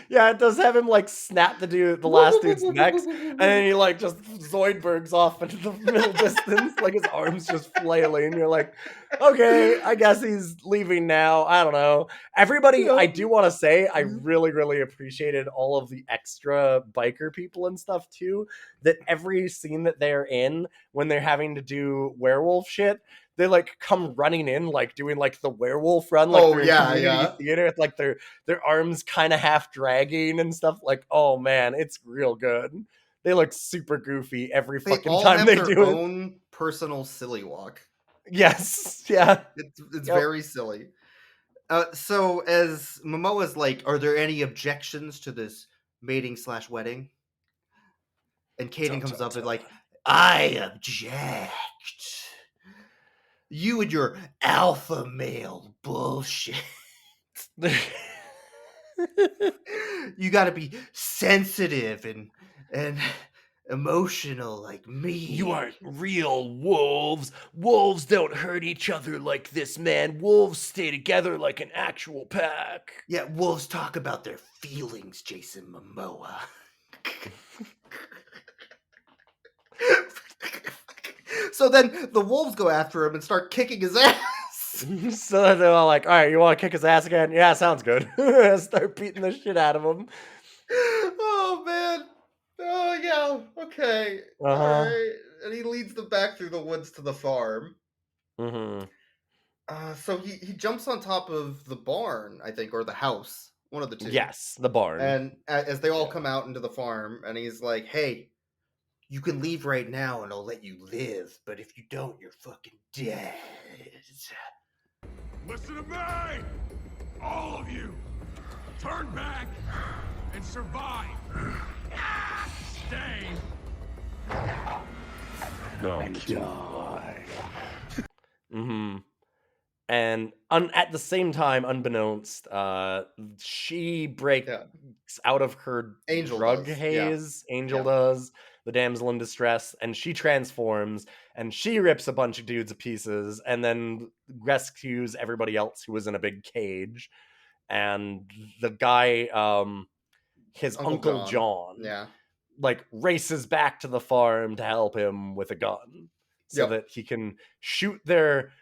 Yeah, it does have him like snap the last dude's necks, and then he like just Zoidbergs off into the middle distance, like his arms just flailing. You're like, okay, I guess he's leaving now. I don't know. Everybody, I do want to say, I really, really appreciated all of the extra biker people and stuff too. That every scene that they're in, when they're having to do werewolf shit, they like come running in, like doing like the werewolf run, like they're in community theater, with like their arms kind of half dragging and stuff. Like, oh man, it's real good. They look super goofy every fucking time they do it. Their own personal silly walk. Yes, yeah, it's very silly. So as Momoa's like, "Are there any objections to this mating/wedding?" And Caden comes up and like, "I object. You and your alpha male bullshit. You gotta be sensitive and emotional like me. You aren't real wolves. Wolves don't hurt each other like this, man. Wolves stay together like an actual pack." Yeah, wolves talk about their feelings, Jason Momoa. So then the wolves go after him and start kicking his ass. So they're all like, "All right, you want to kick his ass again? Yeah, sounds good." Start beating the shit out of him. Oh, man. Oh, yeah. Okay. All right. And he leads them back through the woods to the farm. So he jumps on top of the barn, I think, or the house, one of the two. Yes, the barn. And as they all come out into the farm, and he's like, "Hey, you can leave right now, and I'll let you live. But if you don't, you're fucking dead." Listen to me! All of you! Turn back and survive! Stay! Mm-hmm. And at the same time, unbeknownst, she breaks out of her drug haze. Angel does, the damsel in distress, and she transforms, and she rips a bunch of dudes to pieces, and then rescues everybody else who was in a big cage. And the guy, his Uncle John, like races back to the farm to help him with a gun so that he can shoot their.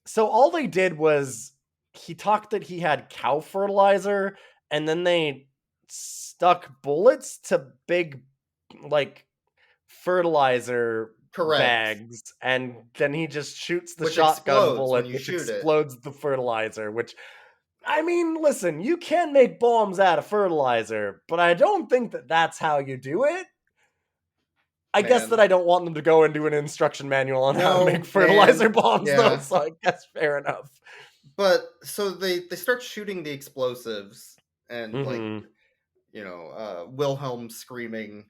So all they did was he talked that he had cow fertilizer, and then they stuck bullets to big like fertilizer bags, and then he just shoots the shotgun bullet, which explodes the fertilizer, which, I mean, listen, you can make bombs out of fertilizer, but I don't think that that's how you do it. I guess that I don't want them to go and do an instruction manual on how to make fertilizer bombs, though, so I guess fair enough. But, so they start shooting the explosives, and, like, you know, Wilhelm screaming,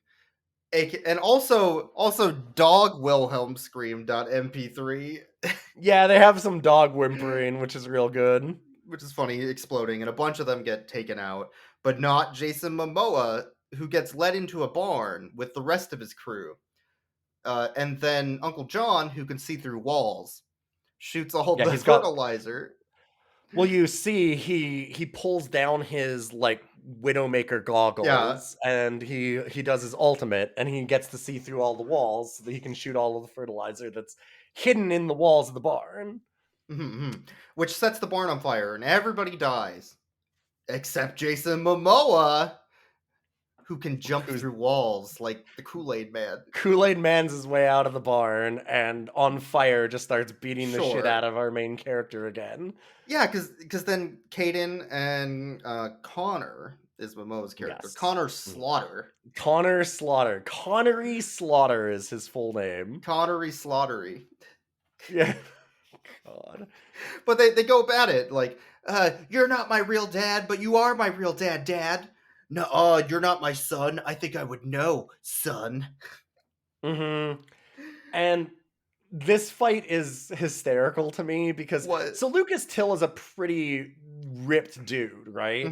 and also dog Wilhelm scream.mp3. Yeah, they have some dog whimpering, which is real good. Which is funny, exploding, and a bunch of them get taken out, but not Jason Momoa, who gets led into a barn with the rest of his crew. And then Uncle John, who can see through walls, shoots all the fertilizer. Well, you see, he pulls down his like Widowmaker goggles, and he does his ultimate, and he gets to see through all the walls so that he can shoot all of the fertilizer that's hidden in the walls of the barn. Which sets the barn on fire, and everybody dies. Except Jason Momoa, who can jump through walls like the Kool-Aid Man. Kool-Aid Man's his way out of the barn, and on fire just starts beating the shit out of our main character again. Yeah, because then Caden and Connor is Momoa's character. Yes. Connor Slaughter. Connor Slaughter. Connery Slaughter is his full name. Connery Slaughtery. Yeah. God. But they go about it like, you're not my real dad, but you are my real dad. No, you're not my son. I think I would know, son. And this fight is hysterical to me because so Lucas Till is a pretty ripped dude, right?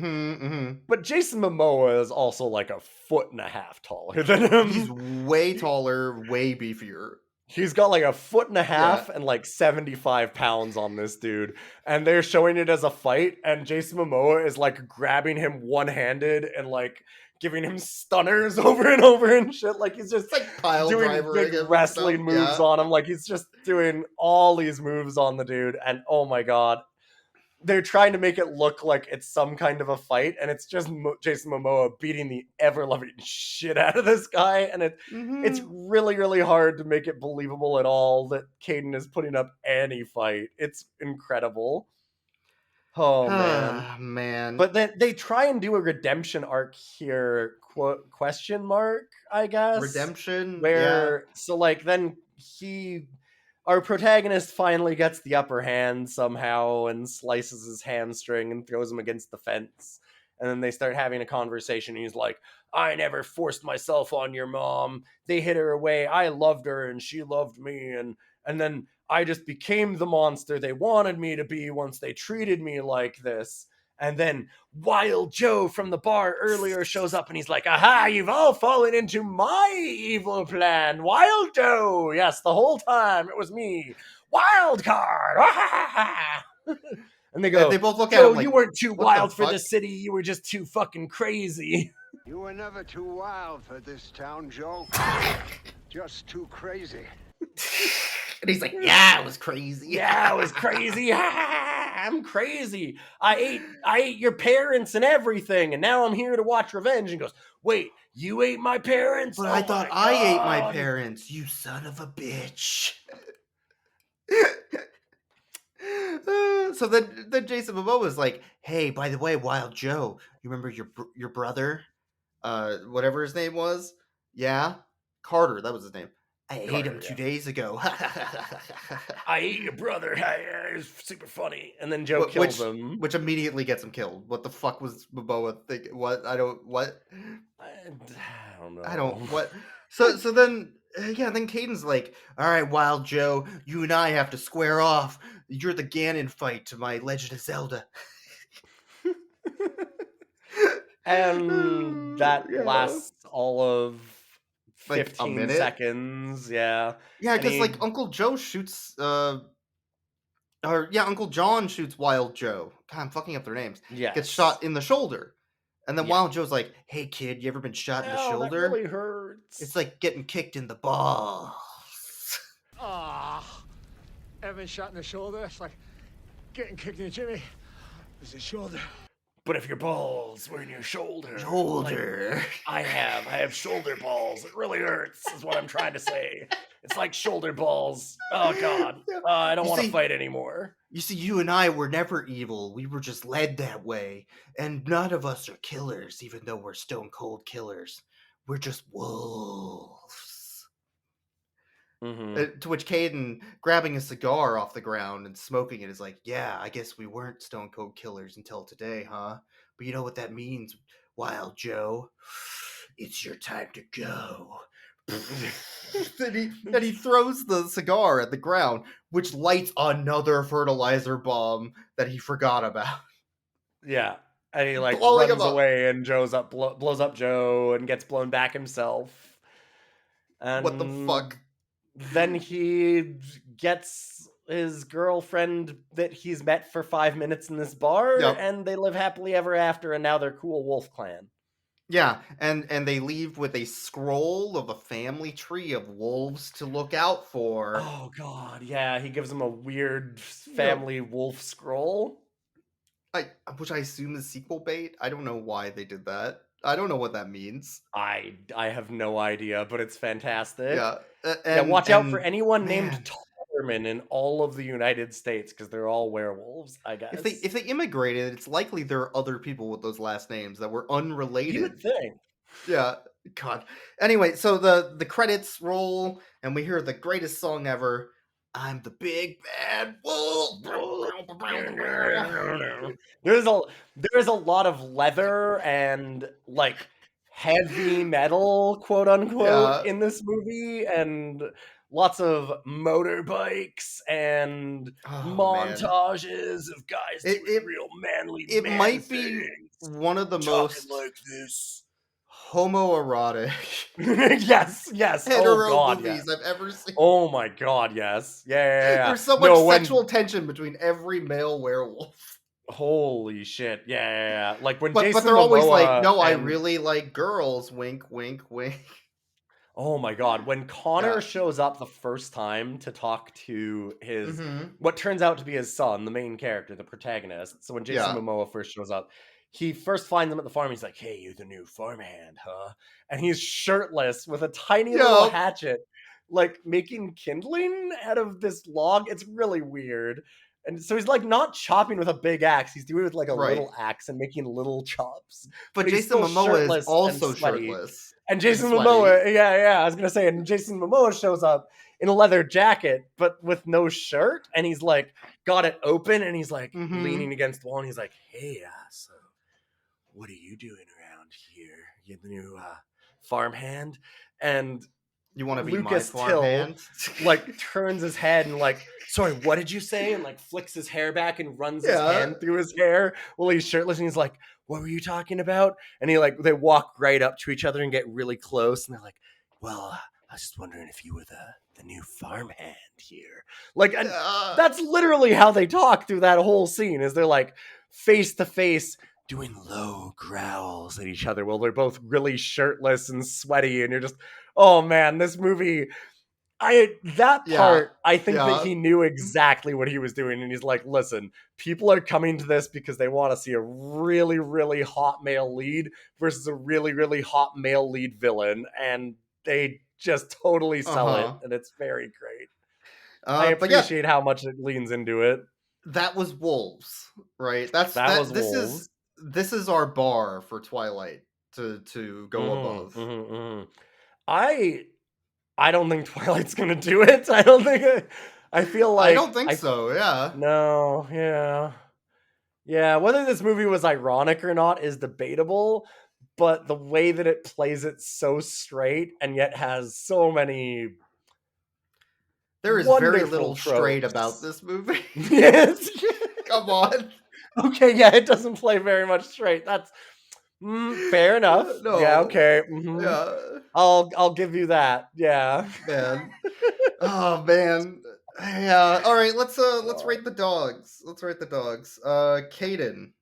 But Jason Momoa is also like 1.5 feet taller than him. He's way taller, way beefier. He's got like 1.5 feet and like 75 pounds on this dude. And they're showing it as a fight, and Jason Momoa is like grabbing him one-handed and like giving him stunners over and over and shit. Like he's just like pile doing big wrestling moves on him. Like he's just doing all these moves on the dude. And oh my God, they're trying to make it look like it's some kind of a fight, and it's just Jason Momoa beating the ever-loving shit out of this guy, and it's really, really hard to make it believable at all that Caden is putting up any fight. It's incredible. Oh, man. But then they try and do a redemption arc here, question mark, I guess. Redemption? Where, so like, then our protagonist finally gets the upper hand somehow and slices his hamstring and throws him against the fence. And then they start having a conversation. He's like, I never forced myself on your mom. They hid her away. I loved her and she loved me. And then I just became the monster they wanted me to be once they treated me like this. And then Wild Joe from the bar earlier shows up and he's like, aha, you've all fallen into my evil plan. Wild Joe. Yes, the whole time it was me. Wild card. And they go, they both look at him like, you weren't too wild for the city. You were just too fucking crazy. You were never too wild for this town, Joe. Just too crazy. And he's like, yeah, it was crazy. Yeah, it was crazy. I'm crazy. I ate your parents and everything, and now I'm here to watch revenge. And goes, wait, you ate my parents? But I thought I ate my parents, you son of a bitch. So then Jason Momoa is like, "Hey, by the way, Wild Joe, you remember your brother, whatever his name was? Yeah, Carter, that was his name. I ate him 2 days ago. I ate your brother. It's super funny." And then Joe kills him, which immediately gets him killed. What the fuck was Momoa thinking? What I don't know. I don't what. So then then Caden's like, "All right, Wild Joe, you and I have to square off. You're the Ganon fight to my Legend of Zelda." And that lasts all of like a 15 minute. seconds. Yeah. Yeah, because like Uncle Joe shoots Uncle John shoots Wild Joe. God, I'm fucking up their names. Yes. Gets shot in the shoulder. And then Wild Joe's like, "Hey kid, you ever been shot in the shoulder? That really hurts. It's like getting kicked in the balls." Ever been shot in the shoulder? It's like getting kicked in the jimmy. It's the shoulder. But if your balls were in your shoulder. Like, I have shoulder balls. It really hurts, is what I'm trying to say. It's like shoulder balls. Oh, God. I don't want to fight anymore. You see, you and I were never evil. We were just led that way. And none of us are killers, even though we're stone cold killers. We're just wolves. Mm-hmm. To which Caden, grabbing a cigar off the ground and smoking it, is like, "Yeah, I guess we weren't stone cold killers until today, huh? But you know what that means, Wild Joe? It's your time to go." Then he throws the cigar at the ground, which lights another fertilizer bomb that he forgot about. Yeah. And he runs away, and blows up Joe and gets blown back himself. And what the fuck? Then he gets his girlfriend that he's met for 5 minutes in this bar, and they live happily ever after, and now they're cool wolf clan. Yeah, and they leave with a scroll of a family tree of wolves to look out for. Oh God, yeah, he gives them a weird family wolf scroll. Which I assume is sequel bait. I don't know why they did that. I don't know what that means. I have no idea, but it's fantastic. Yeah, watch out for anyone named Tollerman in all of the United States, because they're all werewolves, I guess. If they immigrated, it's likely there are other people with those last names that were unrelated. You would think. Yeah, God. Anyway, so the credits roll, and we hear the greatest song ever. "I'm the big bad wolf." There's a lot of leather and heavy metal, quote unquote, in this movie, and lots of motorbikes and montages of guys doing real manly. It might be one of the most like this homoerotic yes hetero movies I've ever seen. Oh my God, yes. Yeah. There's so much sexual tension between every male werewolf. Holy shit. Yeah. Like when but Jason they're always like, "No, I and... really like girls. Wink, wink, wink." Oh my God. When Connor shows up the first time to talk to his, what turns out to be his son, the main character, the protagonist. So when Jason Momoa first shows up, he first finds him at the farm. He's like, "Hey, you're the new farmhand, huh?" And he's shirtless with a tiny little hatchet, making kindling out of this log. It's really weird. And so he's not chopping with a big axe. He's doing it with a little axe and making little chops. But Jason Momoa is also shirtless. And Jason Momoa, I was going to say, and Jason Momoa shows up in a leather jacket, but with no shirt. And he's got it open, and he's leaning against the wall. And he's like, "Hey, so what are you doing around here? You the new farmhand?" And you want to be Lucas my farmhand? Turns his head and "Sorry, what did you say?" And flicks his hair back and runs his hand through his hair while he's shirtless. And he's like, "What were you talking about?" And he they walk right up to each other and get really close. And they're like, "Well, I was just wondering if you were the new farmhand here." And that's literally how they talk through that whole scene. Is they're face to face, doing low growls at each other while they're both really shirtless and sweaty, and you're just, oh man, this movie. I think that he knew exactly what he was doing, and he's like, "Listen, people are coming to this because they want to see a really, really hot male lead versus a really, really hot male lead villain, and they just totally sell it, and it's very great." I appreciate how much it leans into it. that was Wolves, right? That's That was this Wolves. is our bar for Twilight to go above. I don't think Twilight's gonna do it. I don't think. I feel I like don't think so. Yeah. No. Yeah. Whether this movie was ironic or not is debatable, but the way that it plays it so straight and yet has so many There is very wonderful little straight tropes. about this movie. Yes. Come on. Okay. Yeah. It doesn't play very much straight. That's fair enough. No. Yeah. Okay. Yeah. I'll give you that. Yeah. Man. Oh man. Yeah. All right. Let's rate the dogs. Let's rate the dogs. Caden,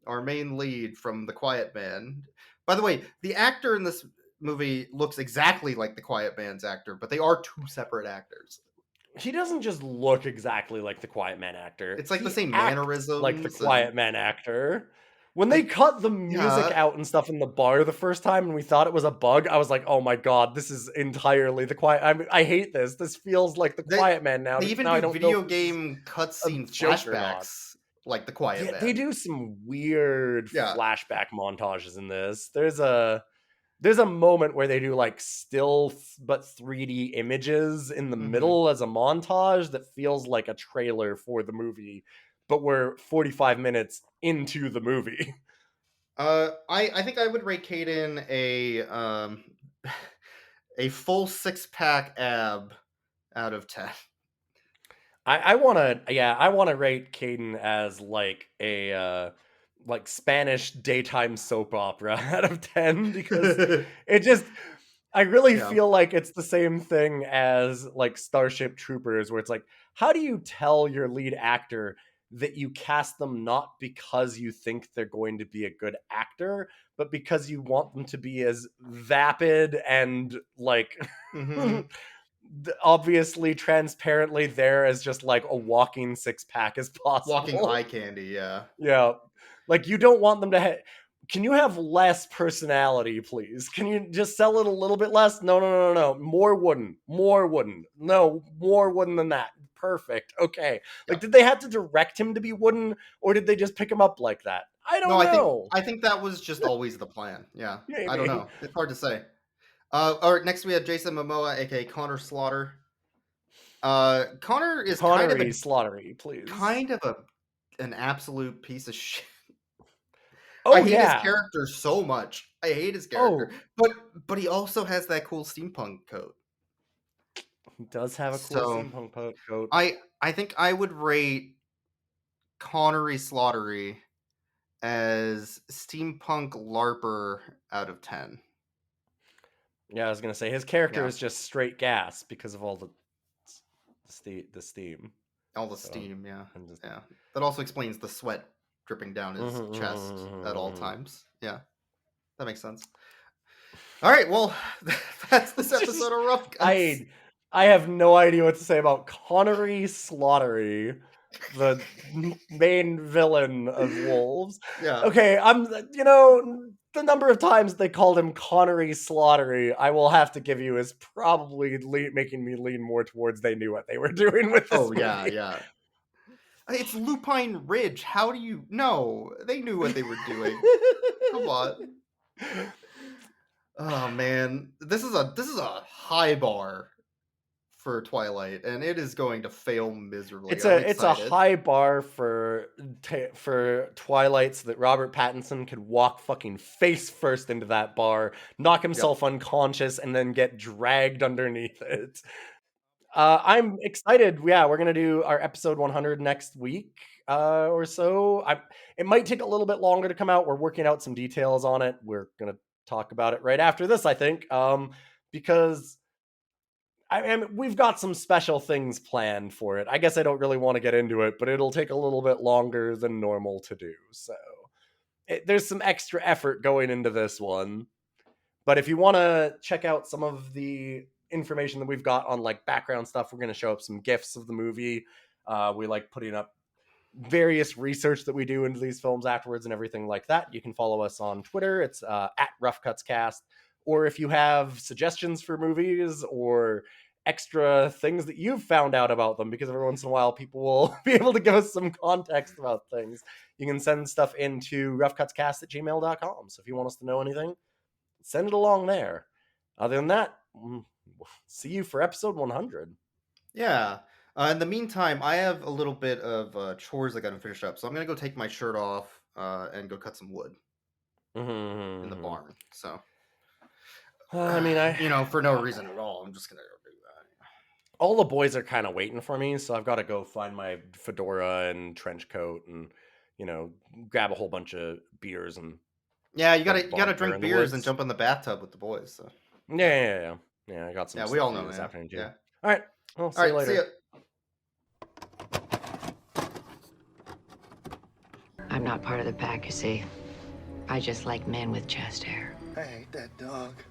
our main lead from The Quiet Man. By the way, the actor in this movie looks exactly like The Quiet Man's actor, but they are two separate actors. He doesn't just look exactly like the Quiet Man actor. It's like he the same acts mannerisms. like the Quiet Man actor. When they cut the music out and stuff in the bar the first time and we thought it was a bug, I was like, oh my god, this is entirely the Quiet... I hate this. This feels like the Quiet Man now. They even now I do don't video know if game cutscene flashbacks like The Quiet Man. They do some weird flashback montages in this. There's a moment where they do like still but 3D images in the middle as a montage that feels like a trailer for the movie, but we're 45 minutes into the movie. I think I would rate Caden a full 6-pack ab out of 10. I want to rate Caden as like a like Spanish daytime soap opera out of 10 because I really feel like it's the same thing as like Starship Troopers, where it's like, how do you tell your lead actor that you cast them not because you think they're going to be a good actor, but because you want them to be as vapid and like obviously transparently there as just like a walking 6-pack as possible. Walking eye candy, yeah. Yeah. Like you don't want them to can you have less personality, please? Can you just sell it a little bit less? No. More wooden. No, more wooden than that. Perfect. Okay. Like, did they have to direct him to be wooden, or did they just pick him up like that? I don't know. I think that was just always the plan. Yeah. Maybe. I don't know. It's hard to say. All right, next we have Jason Momoa, aka Connor Slaughter. Connor is Connery Slaughtery, please. Kind of an absolute piece of shit. Oh, I hate his character so much. I hate his character. Oh. But he also has that cool steampunk coat. He does have a cool steampunk coat. I think I would rate Connery Slaughtery as steampunk LARPer out of 10. Yeah, I was gonna say his character is just straight gas because of all the steam. All the steam, yeah. Yeah. That also explains the sweat dripping down his chest at all times. Yeah. That makes sense. All right, well, that's this episode of Rough Cuts. I have no idea what to say about Connery Slaughtery, the main villain of Wolves. Yeah. Okay, the number of times they called him Connery Slaughtery, I will have to give you is probably making me lean more towards they knew what they were doing with this movie. Yeah. It's Lupine Ridge. How do you know? They knew what they were doing. Come on. Oh man, this is a high bar for Twilight, and it is going to fail miserably. It's a high bar for Twilight, so that Robert Pattinson could walk fucking face first into that bar, knock himself unconscious, and then get dragged underneath it. I'm excited. Yeah, we're gonna do our episode 100 next week or so. It might take a little bit longer to come out. We're working out some details on it. We're gonna talk about it right after this, I think, because we've got some special things planned for it. I guess I don't really want to get into it, but it'll take a little bit longer than normal to do. So there's some extra effort going into this one. But if you want to check out some of the information that we've got on like background stuff, we're going to show up some GIFs of the movie. We like putting up various research that we do into these films afterwards and everything like that. You can follow us on Twitter. It's at Rough Cuts Cast. Or if you have suggestions for movies or extra things that you've found out about them, because every once in a while people will be able to give us some context about things. You can send stuff into roughcutscast@gmail.com. So if you want us to know anything, send it along there. Other than that, see you for episode 100. Yeah. In the meantime, I have a little bit of chores I got to finish up, so I'm gonna go take my shirt off and go cut some wood in the barn. So, I mean, for no reason at all, I'm just gonna go do that. All the boys are kind of waiting for me, so I've got to go find my fedora and trench coat and grab a whole bunch of beers and yeah, you gotta drink beers and jump in the bathtub with the boys. So. Yeah. I got some. Yeah, we all know this afternoon too. Yeah. All right. Well, see you later. See ya. I'm not part of the pack, you see. I just like men with chest hair. I hate that dog.